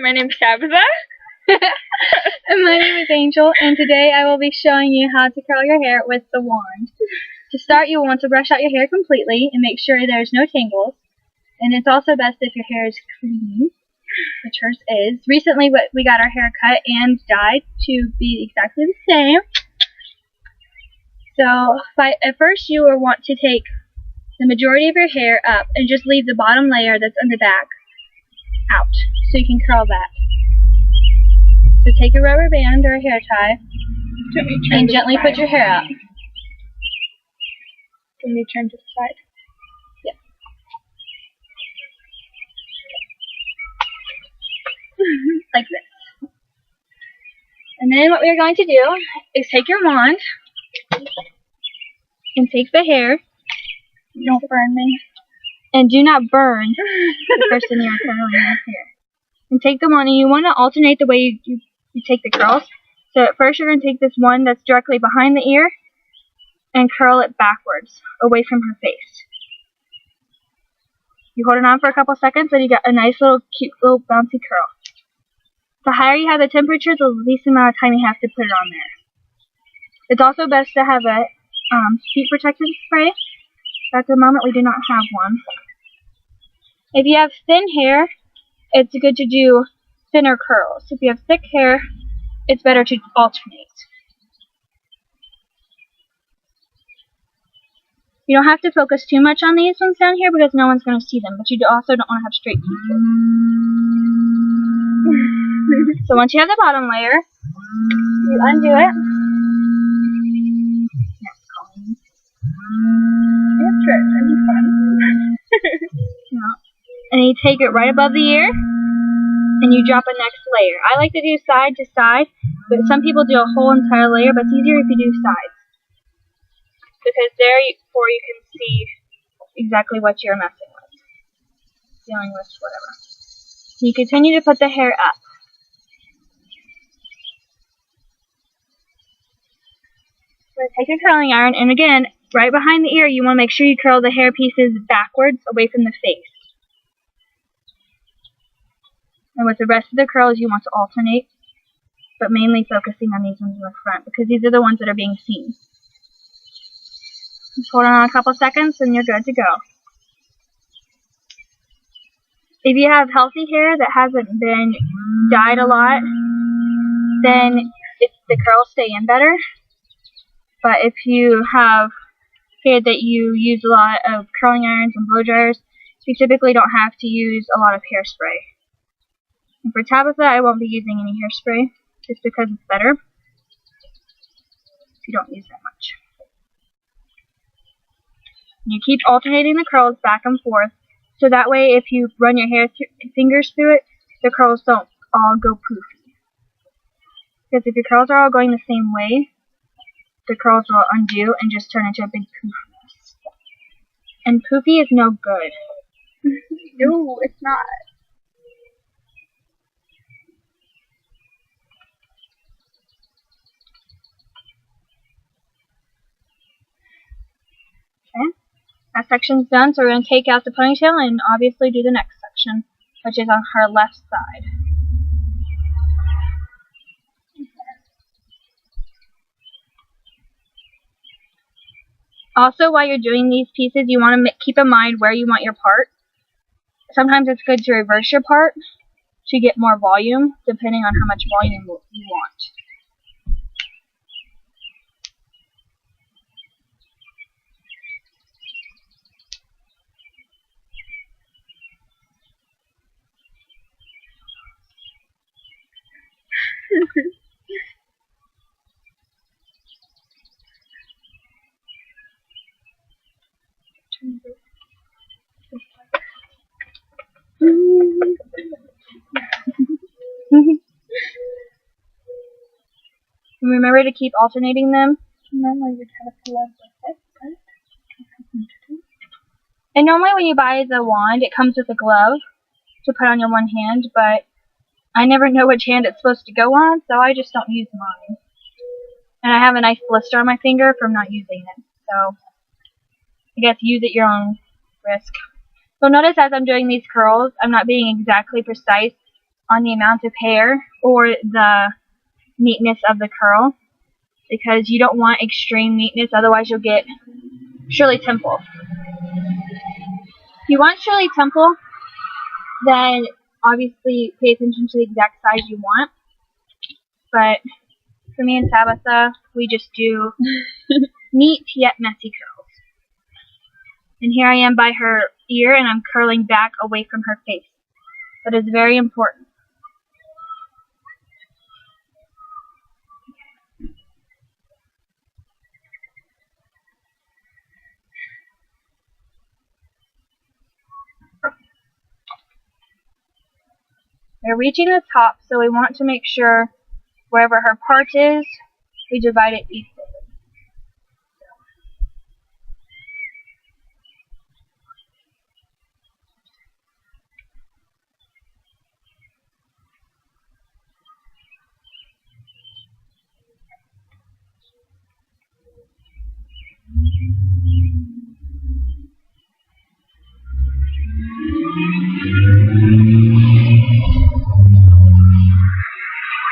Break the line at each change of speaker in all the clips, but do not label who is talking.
my name's Tabitha.
And my name is Angel, and today I will be showing you how to curl your hair with the wand. To start, you will want to brush out your hair completely and make sure there's no tangles. And it's also best if your hair is clean, which hers is. Recently we got our hair cut and dyed to be exactly the same. So at first you will want to take the majority of your hair up and just leave the bottom layer that's on the back out so you can curl that. So take a rubber band or a hair tie and gently put your hair up. Can you turn to the side? Yeah. Like this. And then what we're going to do is take your wand and take the hair. Don't burn me. And do not burn the person you're curling your hair. And take the wand, and you want to alternate the way you take the curls. So at first you're going to take this one that's directly behind the ear and curl it backwards, away from her face. You hold it on for a couple seconds, and you got a nice little, cute little bouncy curl. The higher you have the temperature, the least amount of time you have to put it on there. It's also best to have a heat protectant spray. At the moment we do not have one. If you have thin hair, it's good to do thinner curls. If you have thick hair, it's better to alternate. You don't have to focus too much on these ones down here because no one's going to see them, but you also don't want to have straight pieces. So once you have the bottom layer, you undo it. That'd be fun. And you take it right above the ear, and you drop a next layer. I like to do side to side, but some people do a whole entire layer, but it's easier if you do sides. Because therefore you can see exactly what you're messing with. Dealing with whatever. You continue to put the hair up. So take your curling iron, and again, right behind the ear, you want to make sure you curl the hair pieces backwards away from the face. And with the rest of the curls, you want to alternate, but mainly focusing on these ones in the front, because these are the ones that are being seen. Just hold on a couple seconds, and you're good to go. If you have healthy hair that hasn't been dyed a lot, then the curls stay in better. But if you have hair that you use a lot of curling irons and blow dryers, you typically don't have to use a lot of hairspray. And for Tabitha, I won't be using any hairspray, just because it's better if you don't use that much. You keep alternating the curls back and forth, so that way if you run your fingers through it, the curls don't all go poofy. Because if your curls are all going the same way, the curls will undo and just turn into a big poof mess. And poofy is no good.
No, it's not.
Okay, that section's done, so we're going to take out the ponytail and obviously do the next section, which is on her left side. Also, while you're doing these pieces, you want to keep in mind where you want your part. Sometimes it's good to reverse your part to get more volume, depending on how much volume you want. Remember to keep alternating them.
Normally you'd have a glove with it,
and normally when you buy the wand, it comes with a glove to put on your one hand, but I never know which hand it's supposed to go on, so I just don't use mine. And I have a nice blister on my finger from not using it, so I guess use at your own risk. So notice as I'm doing these curls, I'm not being exactly precise on the amount of hair or the neatness of the curl, because you don't want extreme neatness, otherwise you'll get Shirley Temple. If you want Shirley Temple, then obviously pay attention to the exact size you want. But for me and Tabitha, we just do neat yet messy curls. And here I am by her ear, and I'm curling back away from her face. That is very important. We're reaching the top, so we want to make sure wherever her part is, we divide it equally.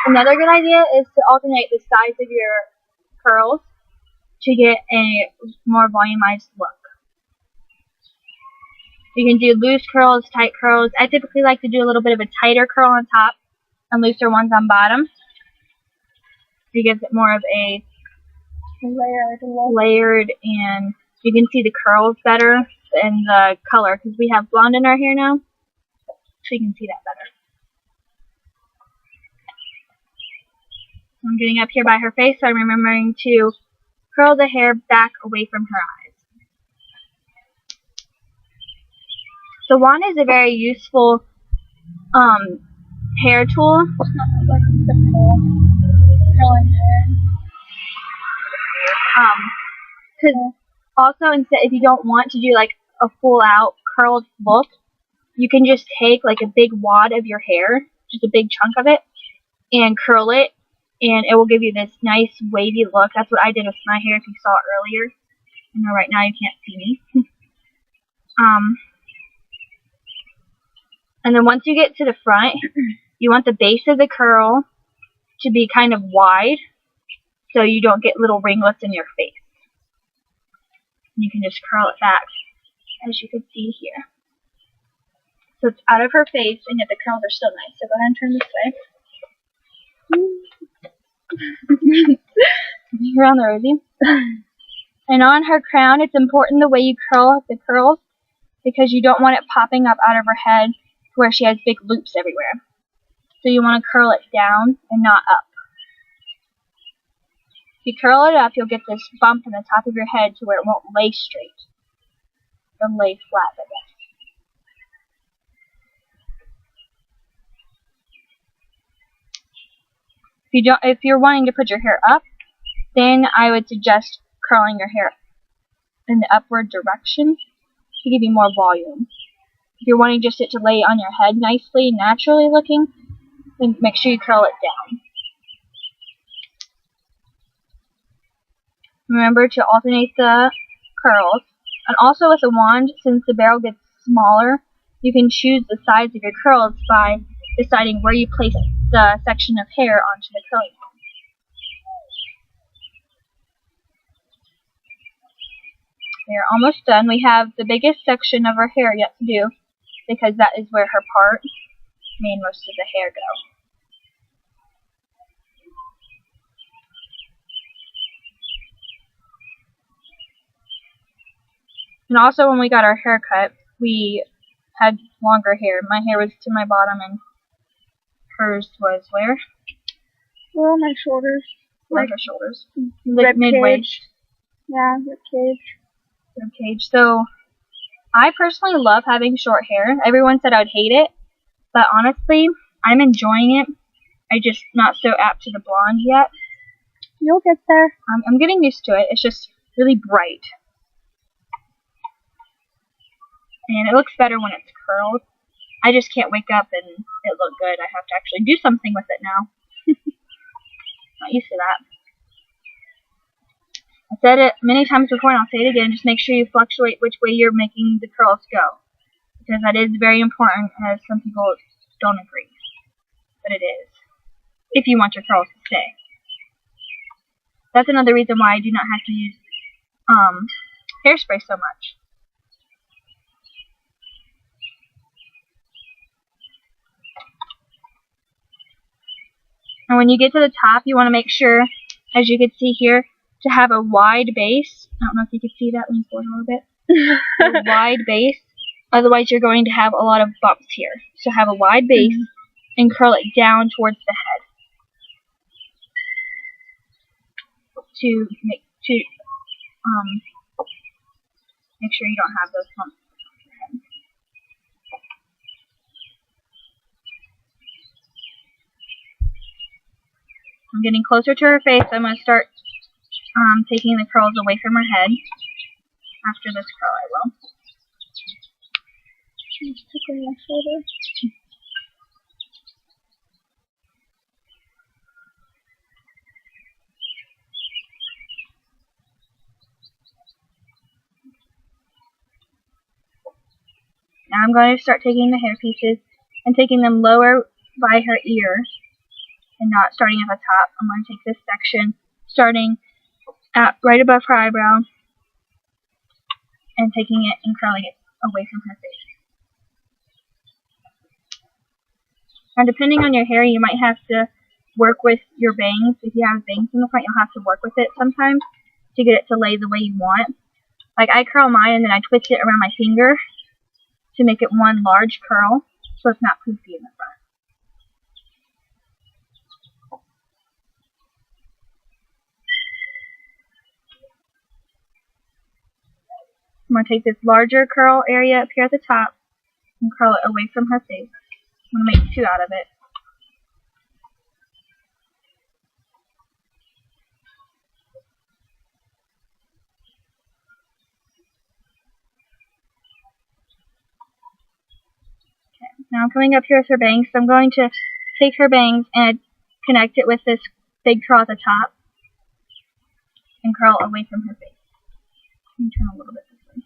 Another good idea is to alternate the size of your curls to get a more volumized look. You can do loose curls, tight curls. I typically like to do a little bit of a tighter curl on top and looser ones on bottom. It gives it more of a layered, and you can see the curls better and the color, because we have blonde in our hair now, so you can see that better. I'm getting up here by her face, so I'm remembering to curl the hair back away from her eyes. The wand is a very useful hair tool.
It's not like a typical curling hair.
Because also, instead, if you don't want to do like a full out curled look, you can just take like a big wad of your hair, just a big chunk of it, and curl it, and it will give you this nice wavy look. That's what I did with my hair, if you saw it earlier. I know right now you can't see me. And then once you get to the front, you want the base of the curl to be kind of wide, so you don't get little ringlets in your face. And you can just curl it back, as you can see here. So it's out of her face, and yet the curls are still nice. So go ahead and turn this way. Around the rosy. And on her crown, it's important the way you curl the curls, because you don't want it popping up out of her head to where she has big loops everywhere. So you want to curl it down and not up. If you curl it up, you'll get this bump in the top of your head to where it won't lay straight. It'll lay flat, I guess. If you're wanting to put your hair up, then I would suggest curling your hair in the upward direction to give you more volume. If you're wanting just it to lay on your head nicely, naturally looking, then make sure you curl it down. Remember to alternate the curls. And also with a wand, since the barrel gets smaller, you can choose the size of your curls by deciding where you place the section of hair onto the curling wand. We are almost done. We have the biggest section of her hair yet to do, because that is where her part made most of the hair go. And also when we got our hair cut, we had longer hair. My hair was to my bottom and hers was where?
Well, my shoulders.
Like her shoulders. Like mid-waist.
Yeah, rib cage.
Rib cage. So, I personally love having short hair. Everyone said I'd hate it, but honestly, I'm enjoying it. I'm just not so apt to the blonde yet.
You'll get there.
I'm getting used to it. It's just really bright. And it looks better when it's curled. I just can't wake up and it look good. I have to actually do something with it now. Not used to that. I said it many times before, and I'll say it again. Just make sure you fluctuate which way you're making the curls go, because that is very important, as some people don't agree. but it is. If you want your curls to stay. That's another reason why I do not have to use hairspray so much. And when you get to the top, you want to make sure, as you can see here, to have a wide base. I don't know if you can see that. Lean forward a little bit. A wide base. Otherwise, you're going to have a lot of bumps here. So have a wide base and curl it down towards the head to make sure you don't have those bumps. I'm getting closer to her face. I'm going to start taking the curls away from her head. After this curl, I will. Just tickling my shoulder. Now I'm going to start taking the hair pieces and taking them lower by her ear and not starting at the top. I'm going to take this section starting at right above her eyebrow and taking it and curling it away from her face. Now depending on your hair, you might have to work with your bangs. If you have bangs in the front, you'll have to work with it sometimes to get it to lay the way you want. Like I curl mine and then I twist it around my finger to make it one large curl so it's not poofy in the front. I'm going to take this larger curl area up here at the top and curl it away from her face. I'm going to make two out of it. Okay, now I'm coming up here with her bangs, so I'm going to take her bangs and connect it with this big curl at the top and curl away from her face. Let me turn a little bit this way.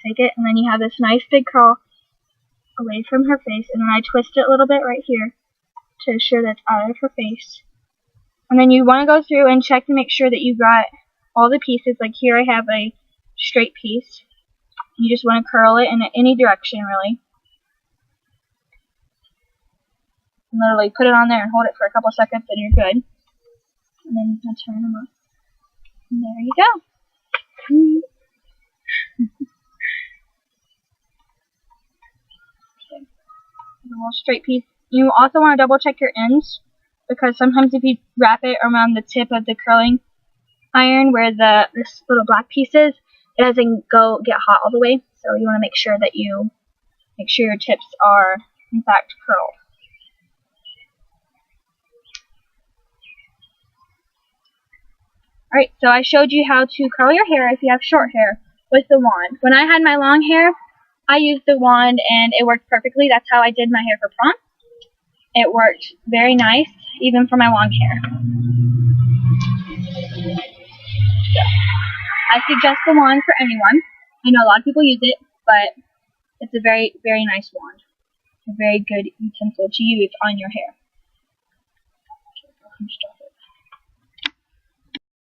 Take it, and then you have this nice big curl away from her face, and then I twist it a little bit right here to ensure that's out of her face. And then you want to go through and check to make sure that you got all the pieces. Like here I have a straight piece. You just want to curl it in any direction, really. And literally put it on there and hold it for a couple seconds and you're good. And then you can turn them up. And there you go. Okay. A little straight piece. You also want to double check your ends, because sometimes if you wrap it around the tip of the curling iron where this little black piece is, it doesn't get hot all the way. So you want to make sure that you make sure your tips are in fact curled. Alright, so I showed you how to curl your hair if you have short hair with the wand. When I had my long hair, I used the wand and it worked perfectly. That's how I did my hair for prom. It worked very nice, even for my long hair. So, I suggest the wand for anyone. I know a lot of people use it, but it's a very, very nice wand. A very good utensil to use on your hair.